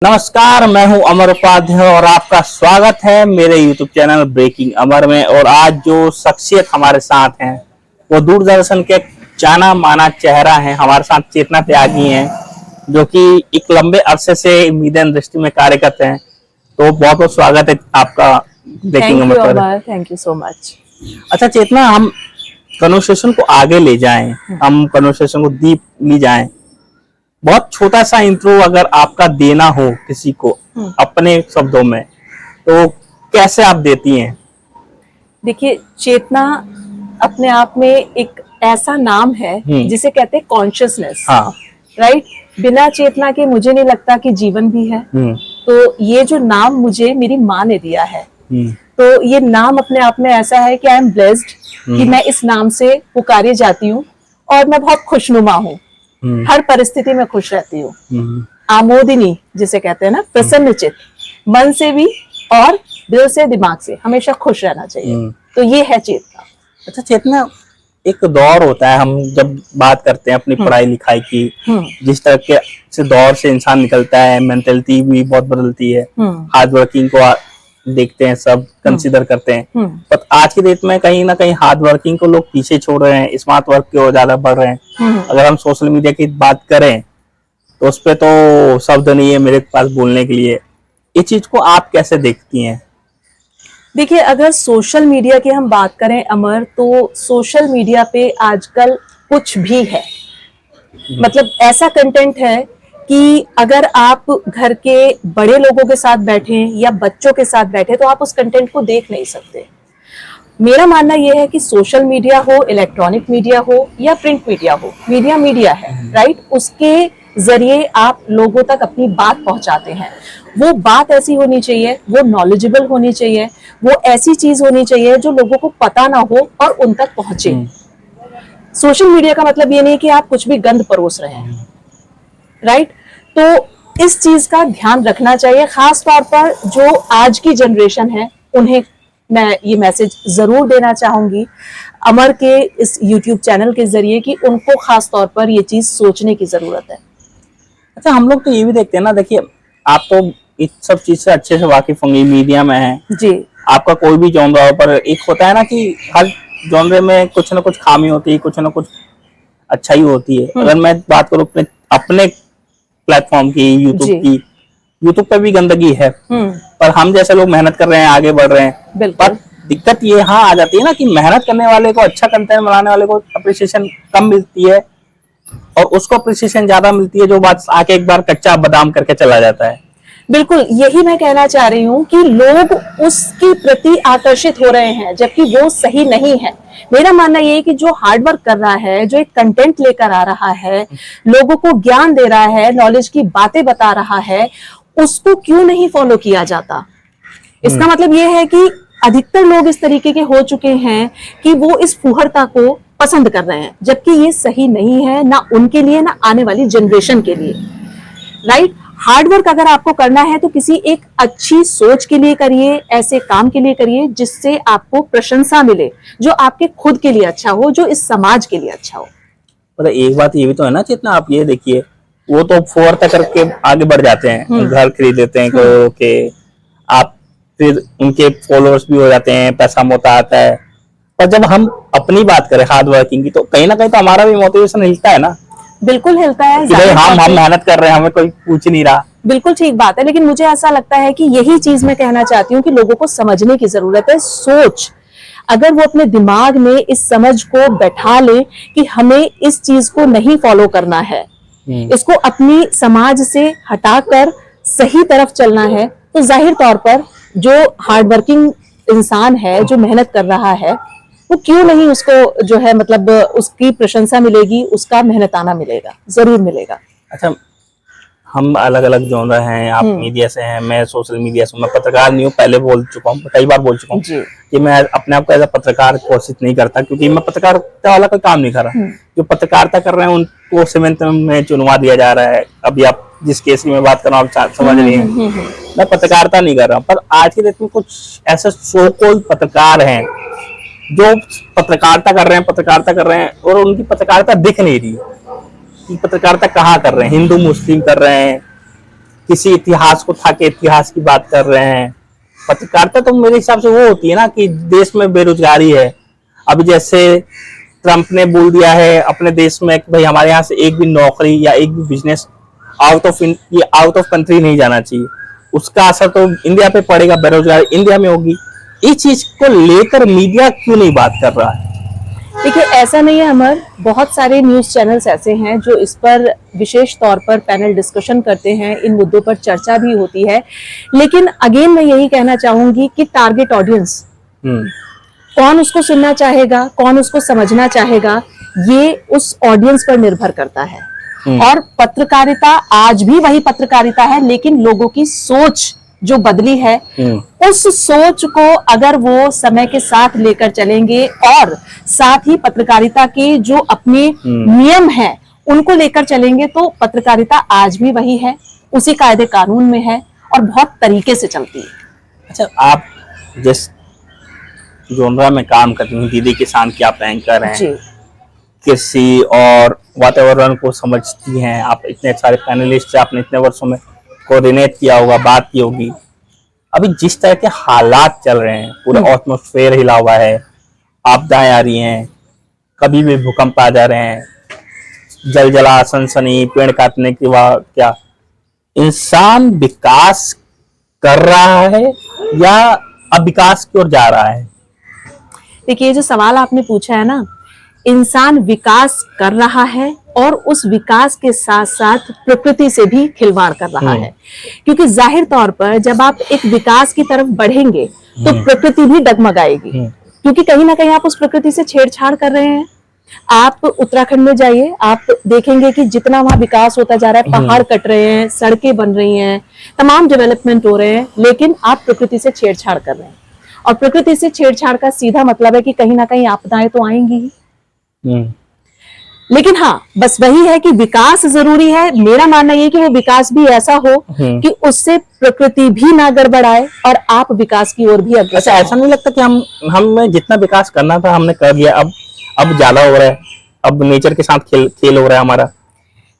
नमस्कार, मैं हूं अमर उपाध्याय और आपका स्वागत है मेरे YouTube चैनल ब्रेकिंग अमर में। और आज जो शख्सियत हमारे साथ हैं वो दूरदर्शन के जाना माना चेहरा है, हमारे साथ चेतना त्यागी हैं, जो कि एक लंबे अरसे से मीडिया इंडस्ट्री में कार्यरत हैं। तो बहुत बहुत स्वागत है आपका ब्रेकिंग अमर पर। Thank you so much. अच्छा चेतना, हम कन्वर्सेशन को आगे ले जाएं, हम कन्वर्सेशन को डीप ले जाएं। बहुत छोटा सा इंट्रो अगर आपका देना हो किसी को अपने शब्दों में, तो कैसे आप देती हैं? देखिए, चेतना अपने आप में एक ऐसा नाम है जिसे कहते हैं कॉन्शियसनेस। हाँ। राइट। बिना चेतना के मुझे नहीं लगता कि जीवन भी है। तो ये जो नाम मुझे मेरी माँ ने दिया है, तो ये नाम अपने आप में ऐसा है कि आई एम ब्लेस्ड कि मैं इस नाम से पुकारे जाती हूँ और मैं बहुत खुशनुमा हूँ। हर परिस्थिति में खुश रहती हूँ। आमोदिनी जिसे कहते हैं ना, प्रसन्नचित, मन से भी और दिल से दिमाग से हमेशा खुश रहना चाहिए। तो ये है चेतना। अच्छा चेतना, एक दौर होता है, हम जब बात करते हैं अपनी पढ़ाई लिखाई की, जिस तरह के से दौर से इंसान निकलता है, मेंटेलिटी भी बहुत बदलती है। हार्ड वर्किंग को देखते हैं, सब कंसीडर करते हैं, पर आज की डेट में कहीं ना कहीं हार्ड वर्किंग को लोग पीछे छोड़ रहे हैं, स्मार्ट वर्क की ओर ज्यादा बढ़ रहे हैं। अगर हम सोशल मीडिया की बात करें तो उस पर तो शब्द नहीं है मेरे पास बोलने के लिए। इस चीज को आप कैसे देखती हैं? देखिए, अगर सोशल मीडिया की हम बात करें अमर, तो सोशल मीडिया पे आजकल कुछ भी है। मतलब ऐसा कंटेंट है कि अगर आप घर के बड़े लोगों के साथ बैठे या बच्चों के साथ बैठे तो आप उस कंटेंट को देख नहीं सकते। मेरा मानना यह है कि सोशल मीडिया हो, इलेक्ट्रॉनिक मीडिया हो या प्रिंट मीडिया हो, मीडिया मीडिया है, राइट। उसके जरिए आप लोगों तक अपनी बात पहुंचाते हैं। वो बात ऐसी होनी चाहिए, वो नॉलेजेबल होनी चाहिए, वो ऐसी चीज होनी चाहिए जो लोगों को पता ना हो और उन तक पहुंचे। सोशल मीडिया का मतलब ये नहीं कि आप कुछ भी गंद परोस रहे हैं, राइट। तो इस चीज का ध्यान रखना चाहिए, खास तौर पर जो आज की जनरेशन है उन्हें मैं ये मैसेज जरूर देना चाहूंगी अमर के इस YouTube चैनल के जरिए कि उनको खास तौर पर ये चीज सोचने की जरूरत है। अच्छा, हम लोग तो ये भी देखते हैं ना, देखिए आप तो इस सब चीज से अच्छे से वाकिफ होंगे, मीडिया में है जी। आपका कोई भी जॉनरा हो, पर एक होता है ना कि हर जॉनरे में कुछ ना कुछ खामी होती है, कुछ ना कुछ अच्छाई होती है। अगर मैं बात करूँ अपने प्लेटफॉर्म की, यूट्यूब पे भी गंदगी है, पर हम जैसे लोग मेहनत कर रहे हैं, आगे बढ़ रहे हैं। पर दिक्कत ये हाँ आ जाती है ना कि मेहनत करने वाले को, अच्छा कंटेंट बनाने वाले को अप्रिसिएशन कम मिलती है और उसको अप्रिसिएशन ज्यादा मिलती है जो बात आके एक बार कच्चा बादाम करके चला जाता है। बिल्कुल यही मैं कहना चाह रही हूँ कि लोग उसके प्रति आकर्षित हो रहे हैं जबकि वो सही नहीं है। मेरा मानना ये है कि जो हार्ड वर्क कर रहा है, जो एक कंटेंट लेकर आ रहा है, लोगों को ज्ञान दे रहा है, नॉलेज की बातें बता रहा है, उसको क्यों नहीं फॉलो किया जाता। इसका मतलब ये है कि अधिकतर लोग इस तरीके के हो चुके हैं कि वो इस फुहरता को पसंद कर रहे हैं, जबकि ये सही नहीं है, ना उनके लिए ना आने वाली जनरेशन के लिए, राइट। हार्डवर्क अगर आपको करना है तो किसी एक अच्छी सोच के लिए करिए, ऐसे काम के लिए करिए जिससे आपको प्रशंसा मिले, जो आपके खुद के लिए अच्छा हो, जो इस समाज के लिए अच्छा हो। मतलब एक बात ये भी तो है ना चेतना, आप ये देखिए वो तो फोर्थ करके आगे बढ़ जाते हैं, घर खरीद लेते हैं के आप, फिर उनके फॉलोअर्स भी हो जाते हैं, पैसा मोटा आता है। पर जब हम अपनी बात करें हार्ड वर्किंग की, तो कहीं ना कहीं तो हमारा भी मोटिवेशन हिलता है ना। बिल्कुल हिलता है कि भाई हम मेहनत कर रहे हैं, हमें कोई पूछ नहीं रहा। बिल्कुल ठीक बात है, लेकिन मुझे ऐसा लगता है कि यही चीज मैं कहना चाहती हूँ कि लोगों को समझने की जरूरत है। सोच, अगर वो अपने दिमाग में इस समझ को बैठा ले कि हमें इस चीज को नहीं फॉलो करना है, इसको अपनी समाज से हटाकर सही तरफ चलना है, तो जाहिर तौर पर जो हार्डवर्किंग इंसान है, जो मेहनत कर रहा है, वो क्यों नहीं उसको जो है मतलब उसकी प्रशंसा मिलेगी, उसका मेहनताना मिलेगा, जरूर मिलेगा। अच्छा, हम अलग अलग जॉनर हैं, आप मीडिया से हैं, मैं सोशल मीडिया से, मैं पत्रकार नहीं हूँ, पहले बोल चुका हूँ, कई बार बोल चुका हूँ कि मैं अपने आप को एज अ पत्रकार घोषित नहीं करता, क्योंकि मैं पत्रकारिता वाला कोई काम नहीं कर रहा। जो पत्रकारिता कर रहे हैं उनको सीमेंट में चुनवा दिया जा रहा है। अभी आप जिस केस की मैं बात कर रहा हूँ आप समझ रही हैं, मैं पत्रकारिता नहीं कर रहा हूँ। पर आज की डेट में कुछ ऐसे सो कॉल्ड पत्रकार हैं जो पत्रकारिता कर रहे हैं और उनकी पत्रकारिता दिख नहीं रही कि पत्रकारिता कहाँ कर रहे हैं, हिंदू मुस्लिम कर रहे हैं, किसी इतिहास को उठा के इतिहास की बात कर रहे हैं। पत्रकारिता तो मेरे हिसाब से वो होती है ना कि देश में बेरोजगारी है। अभी जैसे ट्रम्प ने बोल दिया है अपने देश में कि भाई हमारे यहाँ से एक भी नौकरी या एक भी बिजनेस आउट ऑफ कंट्री नहीं जाना चाहिए। उसका असर तो इंडिया पे पड़ेगा, बेरोजगारी इंडिया में होगी। इस चीज को लेकर मीडिया क्यों नहीं बात कर रहा है? देखिए, ऐसा नहीं है अमर, बहुत सारे न्यूज चैनल्स ऐसे हैं जो इस पर विशेष तौर पर पैनल डिस्कशन करते हैं, इन मुद्दों पर चर्चा भी होती है। लेकिन अगेन मैं यही कहना चाहूंगी कि टारगेट ऑडियंस कौन उसको सुनना चाहेगा, कौन उसको समझना चाहेगा, ये उस ऑडियंस पर निर्भर करता है। और पत्रकारिता आज भी वही पत्रकारिता है, लेकिन लोगों की सोच जो बदली है, उस सोच को अगर वो समय के साथ लेकर चलेंगे और साथ ही पत्रकारिता के जो अपने नियम हैं उनको लेकर चलेंगे, तो पत्रकारिता आज भी वही है, उसी कायदे कानून में है और बहुत तरीके से चलती है। अच्छा, आप जिस जोनरा में काम करती हैं, दीदी किसान की आप एंकर हैं, कृषि और वातावरण को समझती हैं, आप इतने सारे पैनलिस्ट से आपने इतने वर्षों में कोऑर्डिनेट किया होगा, बात की होगी। अभी जिस तरह के हालात चल रहे हैं, पूरा एटमॉस्फेयर हिला हुआ है, आपदाएं आ रही हैं, कभी भी भूकंप आ जा रहे हैं, जलजला, सनसनी, पेड़ काटने की क्या इंसान विकास कर रहा है या अब विकास की ओर जा रहा है? देखिए, जो सवाल आपने पूछा है ना, इंसान विकास कर रहा है और उस विकास के साथ साथ प्रकृति से भी खिलवाड़ कर रहा है। क्योंकि जाहिर तौर पर जब आप एक विकास की तरफ बढ़ेंगे तो प्रकृति भी डगमगाएगी, क्योंकि कहीं ना कहीं आप उस प्रकृति से छेड़छाड़ कर रहे हैं। आप उत्तराखंड में जाइए, आप देखेंगे कि जितना वहां विकास होता जा रहा है, पहाड़ कट रहे हैं, सड़कें बन रही हैं, तमाम डेवलपमेंट हो रहे हैं, लेकिन आप प्रकृति से छेड़छाड़ कर रहे हैं। और प्रकृति से छेड़छाड़ का सीधा मतलब है कि कहीं ना कहीं आपदाएं तो आएंगी ही। लेकिन हाँ, बस वही है कि विकास जरूरी है। मेरा मानना ये कि वो विकास भी ऐसा हो कि उससे प्रकृति भी ना गड़बड़ाए और आप विकास की ओर भी अग्रसर। अच्छा, ऐसा नहीं लगता कि हमें जितना विकास करना था हमने कर लिया, अब ज्यादा हो रहा है, अब नेचर के साथ खेल हो रहा है हमारा?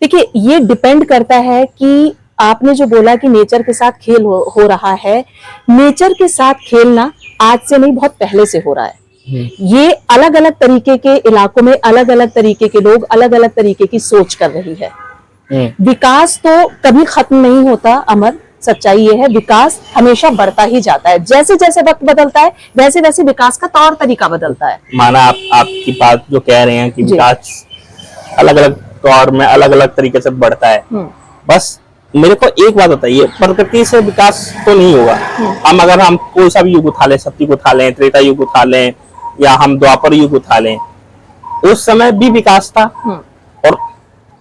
देखिए, ये डिपेंड करता है कि आपने जो बोला कि नेचर के साथ खेल हो रहा है, नेचर के साथ खेलना आज से नहीं, बहुत पहले से हो रहा है। ये अलग अलग तरीके के इलाकों में अलग अलग तरीके के लोग अलग अलग तरीके की सोच कर रही है। विकास तो कभी खत्म नहीं होता अमर, सच्चाई ये है, विकास हमेशा बढ़ता ही जाता है। जैसे जैसे वक्त बदलता है वैसे वैसे विकास का तौर तरीका बदलता है। माना आपकी बात जो कह रहे हैं कि विकास अलग अलग तौर में अलग अलग तरीके से बढ़ता है। बस मेरे को एक बात बताइए, प्रकृति से विकास तो नहीं होगा। अगर हम कोई सा भी युग उठा लें, सतयुग उठा लें, त्रेता युग उठा लें, या हम द्वापर युग उठा लें, उस समय भी विकास था और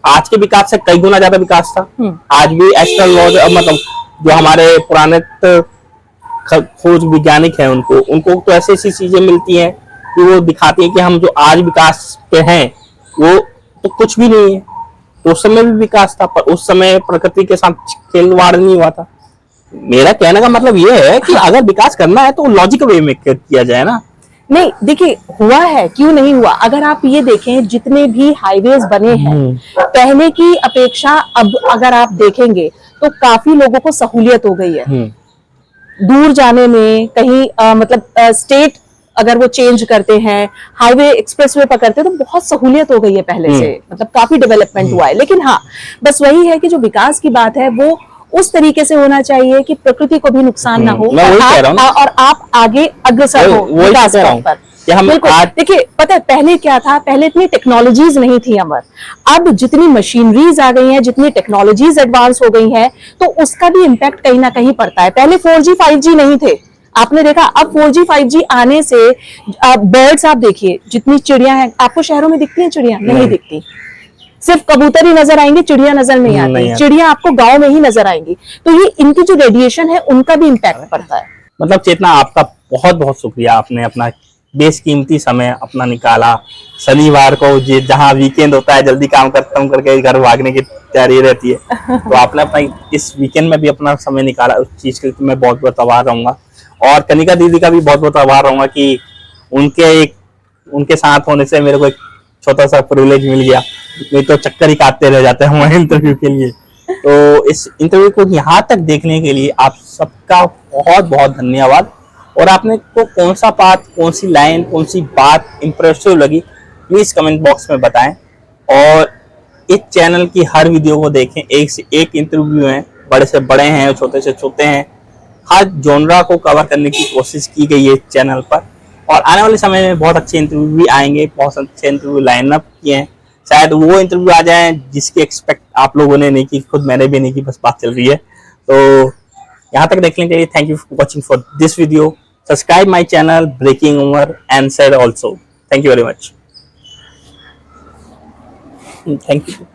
आज के विकास से कई गुना ज्यादा विकास था। आज भी एस्ट्रोलॉजी, मतलब जो हमारे पुराने खोज वैज्ञानिक हैं, उनको तो ऐसी ऐसी चीजें मिलती हैं कि वो दिखाती है कि हम जो आज विकास पे हैं वो तो कुछ भी नहीं है। तो उस समय भी विकास था, पर उस समय प्रकृति के साथ खिलवाड़ नहीं हुआ था। मेरा कहने का मतलब ये है कि अगर विकास करना है तो लॉजिक वे में किया जाए ना। नहीं, देखिए, हुआ है, क्यों नहीं हुआ। अगर आप ये देखें, जितने भी हाईवेज बने हैं पहले की अपेक्षा अब अगर आप देखेंगे तो काफी लोगों को सहूलियत हो गई है दूर जाने में। कहीं मतलब स्टेट अगर वो चेंज करते हैं, हाईवे एक्सप्रेसवे पकड़ते हैं, तो बहुत सहूलियत हो गई है पहले से, मतलब काफी डेवलपमेंट हुआ है। लेकिन हाँ, बस वही है कि जो विकास की बात है वो उस तरीके से होना चाहिए कि प्रकृति को भी नुकसान ना हो और आप आगे अग्रसर हो विकास पर। देखिए, पता है पहले क्या था, पहले इतनी टेक्नोलॉजीज नहीं थी अमर। अब जितनी मशीनरीज आ गई हैं, जितनी टेक्नोलॉजीज एडवांस हो गई हैं, तो उसका भी इम्पैक्ट कहीं ना कहीं पड़ता है। पहले 4G 5G नहीं थे, आपने देखा। अब 4G 5G आने से बर्ड्स आप देखिए, जितनी चिड़िया हैं, आपको शहरों में दिखती हैं चिड़िया? नहीं दिखती। सिर्फ कबूतर ही नजर आएंगे, चिड़िया नजर नहीं आती। चिड़िया आपको गांव में ही नजर आएंगी। तो ये इनकी जो रेडिएशन है उनका भी इम्पैक्ट पड़ता है। मतलब चेतना, आपका बहुत बहुत शुक्रिया। आपने अपना बेशकीमती समय अपना निकाला। शनिवार को जहाँ वीकेंड होता है, जल्दी काम खत्म करके घर भागने की तैयारी रहती है, तो आपने अपना इस वीकेंड में भी अपना समय निकाला। उस चीज के लिए मैं बहुत बहुत आभार रहूंगा। और कनिका दीदी का भी बहुत बहुत आभार रहूंगा कि उनके साथ होने से मेरे को एक छोटा सा प्रिविलेज मिल गया। नहीं तो चक्कर ही काटते रह जाते हैं हमारे इंटरव्यू के लिए। तो इस इंटरव्यू को यहाँ तक देखने के लिए आप सबका बहुत बहुत धन्यवाद। और आपने को कौन सा पार्ट, कौन सी लाइन, कौन सी बात इंप्रेसिव लगी, प्लीज कमेंट बॉक्स में बताएं। और इस चैनल की हर वीडियो को देखें, एक से एक इंटरव्यू है, बड़े से बड़े हैं, छोटे से छोटे हैं, हर जॉनरा को कवर करने की कोशिश की गई है इस चैनल पर। और आने वाले समय में बहुत अच्छे इंटरव्यू भी आएंगे, बहुत अच्छे इंटरव्यू लाइनअप किए हैं, शायद वो इंटरव्यू आ जाए जिसकी एक्सपेक्ट आप लोगों ने नहीं की, खुद मैंने भी नहीं की, बस बात चल रही है। तो यहाँ तक देखने के लिए thank you for watching for this video. Subscribe my channel breaking Umar and side also. Thank you very much. Thank you.